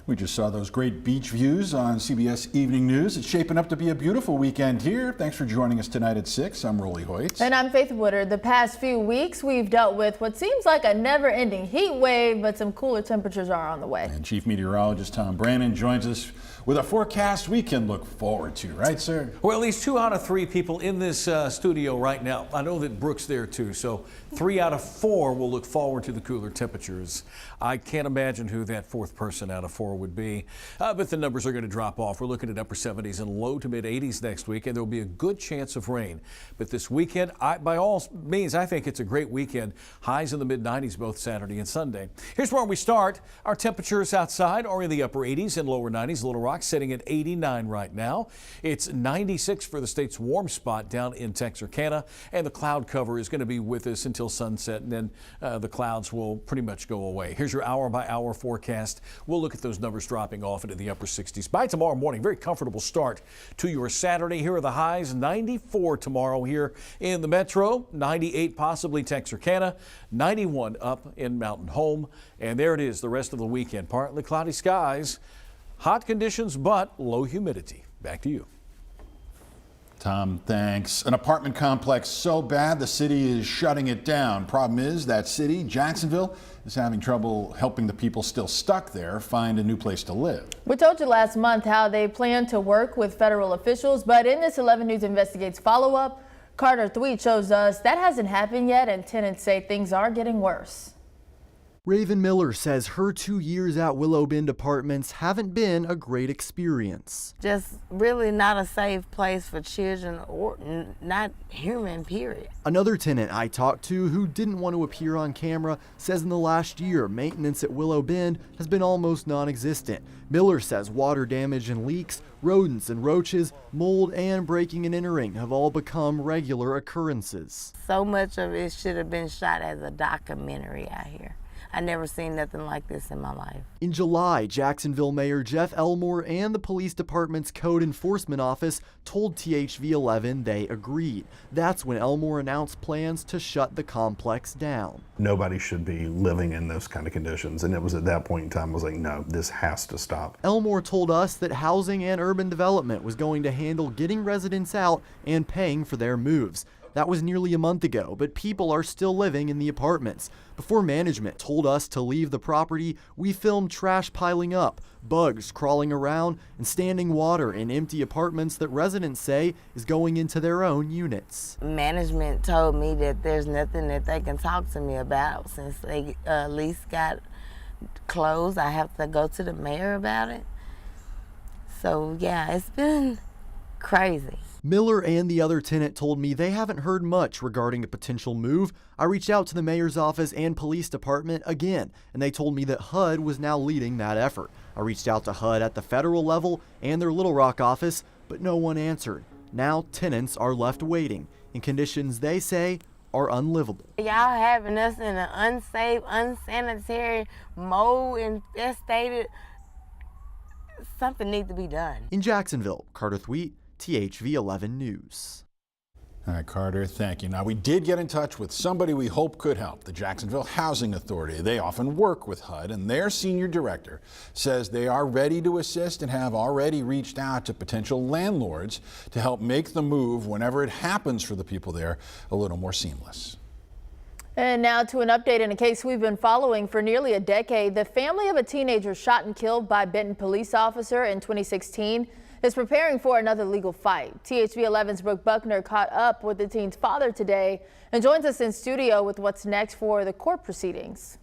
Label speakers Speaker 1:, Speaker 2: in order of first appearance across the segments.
Speaker 1: We just saw those great beach views on CBS Evening News. It's shaping up to be a beautiful weekend here. Thanks for joining us tonight at 6. I'm Rolly Hoyt.
Speaker 2: And I'm Faith Woodard. The past few weeks, we've dealt with what seems like a never-ending heat wave, but some cooler temperatures are on the way.
Speaker 1: And Chief Meteorologist Tom Brannan joins us with a forecast we can look forward to, right, sir?
Speaker 3: Well, at least 2 out of 3 people in this studio right now. I know that Brooke's there too, so 3 out of 4 will look forward to the cooler temperatures. I can't imagine who that 4th person out of 4 would be, but the numbers are going to drop off. We're looking at upper 70s and low to mid 80s next week, and there will be a good chance of rain. But this weekend, by all means, I think it's a great weekend. Highs in the mid 90s both Saturday and Sunday. Here's where we start. Our temperatures outside are in the upper 80s and lower 90s. Little Rock sitting at 89 right now. It's 96 for the state's warm spot down in Texarkana, and the cloud cover is going to be with us until sunset, and then the clouds will pretty much go away. Here's your hour-by-hour forecast. We'll look at those numbers dropping off into the upper 60s. By tomorrow morning, very comfortable start to your Saturday. Here are the highs. 94 tomorrow here in the metro, 98 possibly Texarkana, 91 up in Mountain Home, and there it is the rest of the weekend. Partly cloudy skies. Hot conditions, but low humidity. Back to you.
Speaker 1: Tom, thanks. An apartment complex so bad the city is shutting it down. Problem is that city, Jacksonville, is having trouble helping the people still stuck there find a new place to live.
Speaker 2: We told you last month how they plan to work with federal officials, but in this 11 News Investigates follow-up, Carter Thweet shows us that hasn't happened yet, and tenants say things are getting worse.
Speaker 4: Raven Miller says her 2 years at Willow Bend Apartments haven't been a great experience.
Speaker 5: Just really not a safe place for children or not human, period.
Speaker 4: Another tenant I talked to who didn't want to appear on camera says in the last year, maintenance at Willow Bend has been almost non-existent. Miller says water damage and leaks, rodents and roaches, mold, and breaking and entering have all become regular occurrences.
Speaker 5: So much of it should have been shot as a documentary out here. I never seen nothing like this in my life.
Speaker 4: In July, Jacksonville Mayor Jeff Elmore and the police department's code enforcement office told THV 11 they agreed. That's when Elmore announced plans to shut the complex down.
Speaker 6: Nobody should be living in those kind of conditions, and it was at that point in time I was like, no, this has to stop.
Speaker 4: Elmore told us that Housing and Urban Development was going to handle getting residents out and paying for their moves. That was nearly a month ago, but people are still living in the apartments. Before management told us to leave the property, we filmed trash piling up, bugs crawling around, and standing water in empty apartments that residents say is going into their own units.
Speaker 5: Management told me that there's nothing that they can talk to me about since they lease got closed. I have to go to the mayor about it. So yeah, it's been crazy.
Speaker 4: Miller and the other tenant told me they haven't heard much regarding a potential move. I reached out to the mayor's office and police department again, and they told me that HUD was now leading that effort. I reached out to HUD at the federal level and their Little Rock office, but no one answered. Now tenants are left waiting in conditions they say are unlivable.
Speaker 5: Y'all having us in an unsafe, unsanitary, mold infested, something needs to be done.
Speaker 4: In Jacksonville, Carter Thweet, THV 11 News.
Speaker 1: All right, Carter, thank you. Now, we did get in touch with somebody we hope could help, the Jacksonville Housing Authority. They often work with HUD, and their senior director says they are ready to assist and have already reached out to potential landlords to help make the move whenever it happens for the people there a little more seamless.
Speaker 2: And now to an update in a case we've been following for nearly a decade. The family of a teenager shot and killed by Benton police officer in 2016 is preparing for another legal fight. THV 11's Brooke Buckner caught up with the teen's father today and joins us in studio with what's next for the court proceedings.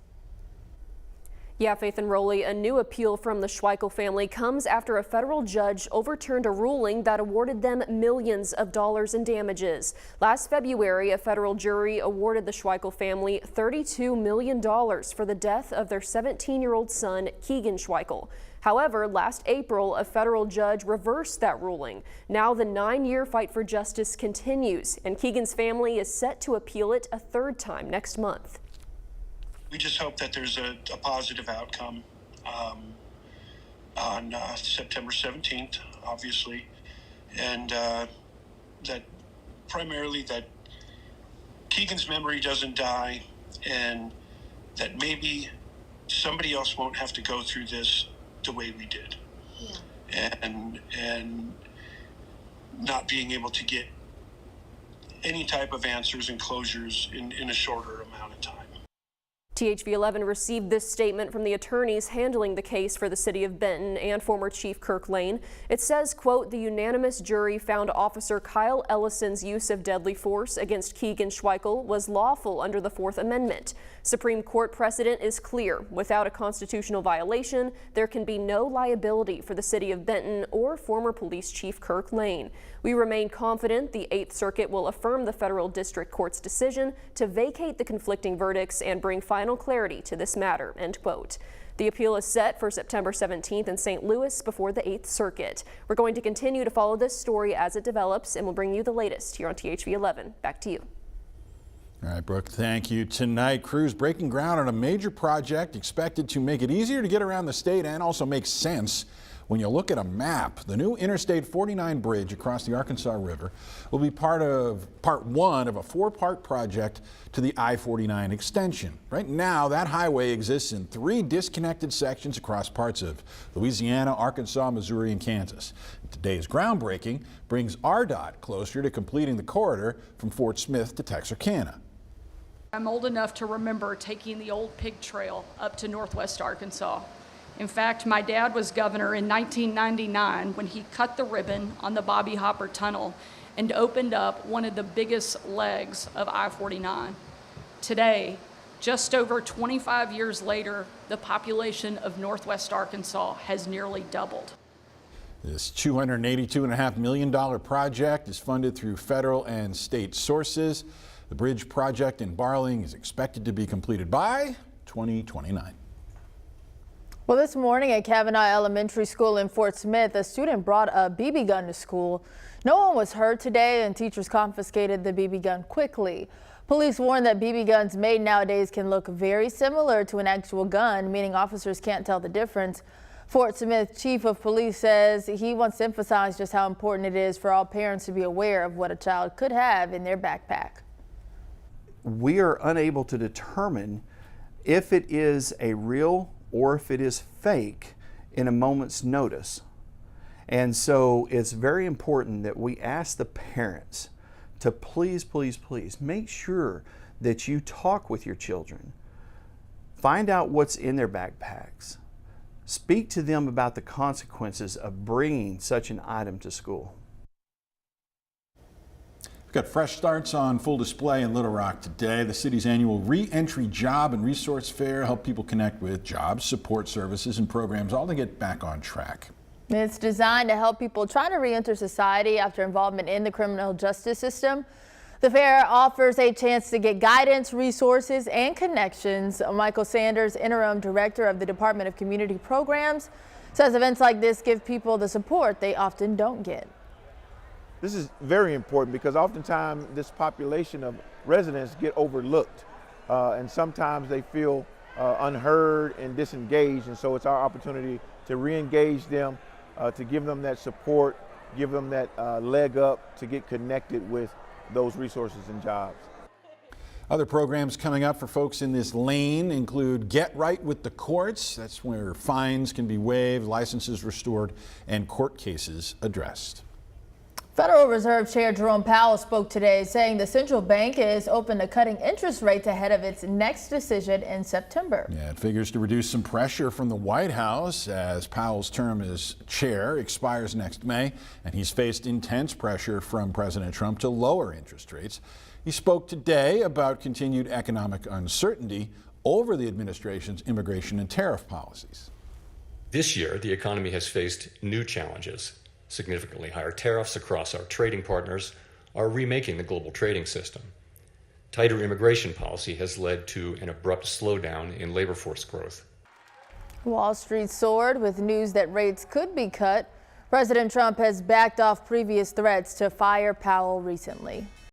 Speaker 7: Yeah, Faith and Rolly, a new appeal from the Schweikel family comes after a federal judge overturned a ruling that awarded them millions of dollars in damages. Last February, a federal jury awarded the Schweikel family $32 million for the death of their 17-year-old son, Keegan Schweikel. However, last April, a federal judge reversed that ruling. Now the 9-year fight for justice continues, and Keegan's family is set to appeal it a third time next month.
Speaker 8: We just hope that there's a positive outcome on September 17th, obviously, and that primarily that Keegan's memory doesn't die, and that maybe somebody else won't have to go through this the way we did. And not being able to get any type of answers and closures in a shorter amount of time.
Speaker 7: THV 11 received this statement from the attorneys handling the case for the city of Benton and former Chief Kirk Lane. It says, quote, the unanimous jury found Officer Kyle Ellison's use of deadly force against Keegan Schweel was lawful under the Fourth Amendment. Supreme Court precedent is clear. Without a constitutional violation, there can be no liability for the city of Benton or former Police Chief Kirk Lane. We remain confident the Eighth Circuit will affirm the federal district court's decision to vacate the conflicting verdicts and bring final clarity to this matter, end quote. The appeal is set for September 17th in St. Louis before the Eighth Circuit. We're going to continue to follow this story as it develops, and we'll bring you the latest here on THV 11. Back to you.
Speaker 1: All right, Brooke, thank you. Tonight, crews breaking ground on a major project expected to make it easier to get around the state and also make sense when you look at a map. The new Interstate 49 bridge across the Arkansas River will be part one of a four-part project to the I-49 extension. Right now, that highway exists in three disconnected sections across parts of Louisiana, Arkansas, Missouri, and Kansas. Today's groundbreaking brings RDOT closer to completing the corridor from Fort Smith to Texarkana.
Speaker 9: I'm old enough to remember taking the old pig trail up to northwest Arkansas. In fact, my dad was governor in 1999 when he cut the ribbon on the Bobby Hopper Tunnel and opened up one of the biggest legs of I-49. Today, just over 25 years later, the population of northwest Arkansas has nearly doubled.
Speaker 1: This $282.5 million project is funded through federal and state sources. The bridge project in Barling is expected to be completed by 2029.
Speaker 2: Well, this morning at Kavanaugh Elementary School in Fort Smith, a student brought a BB gun to school. No one was hurt today, and teachers confiscated the BB gun quickly. Police warn that BB guns made nowadays can look very similar to an actual gun, meaning officers can't tell the difference. Fort Smith Chief of Police says he wants to emphasize just how important it is for all parents to be aware of what a child could have in their backpack.
Speaker 10: We are unable to determine if it is a real or if it is fake in a moment's notice. And so it's very important that we ask the parents to please make sure that you talk with your children. Find out what's in their backpacks. Speak to them about the consequences of bringing such an item to school.
Speaker 1: We've got fresh starts on full display in Little Rock today. The city's annual Reentry Job and Resource Fair help people connect with jobs, support services, and programs, all to get back on track.
Speaker 2: It's designed to help people trying to reenter society after involvement in the criminal justice system. The fair offers a chance to get guidance, resources, and connections. Michael Sanders, interim director of the Department of Community Programs, says events like this give people the support they often don't get.
Speaker 11: This is very important because oftentimes this population of residents get overlooked and sometimes they feel unheard and disengaged, and so it's our opportunity to re-engage them, to give them that support, give them that leg up to get connected with those resources and jobs.
Speaker 1: Other programs coming up for folks in this lane include Get Right with the Courts. That's where fines can be waived, licenses restored, and court cases addressed.
Speaker 2: Federal Reserve Chair Jerome Powell spoke today, saying the central bank is open to cutting interest rates ahead of its next decision in September.
Speaker 1: Yeah, it figures to reduce some pressure from the White House as Powell's term as chair expires next May, and he's faced intense pressure from President Trump to lower interest rates. He spoke today about continued economic uncertainty over the administration's immigration and tariff policies.
Speaker 12: This year, the economy has faced new challenges. Significantly higher tariffs across our trading partners are remaking the global trading system. Tighter immigration policy has led to an abrupt slowdown in labor force growth.
Speaker 2: Wall Street soared with news that rates could be cut. President Trump has backed off previous threats to fire Powell recently.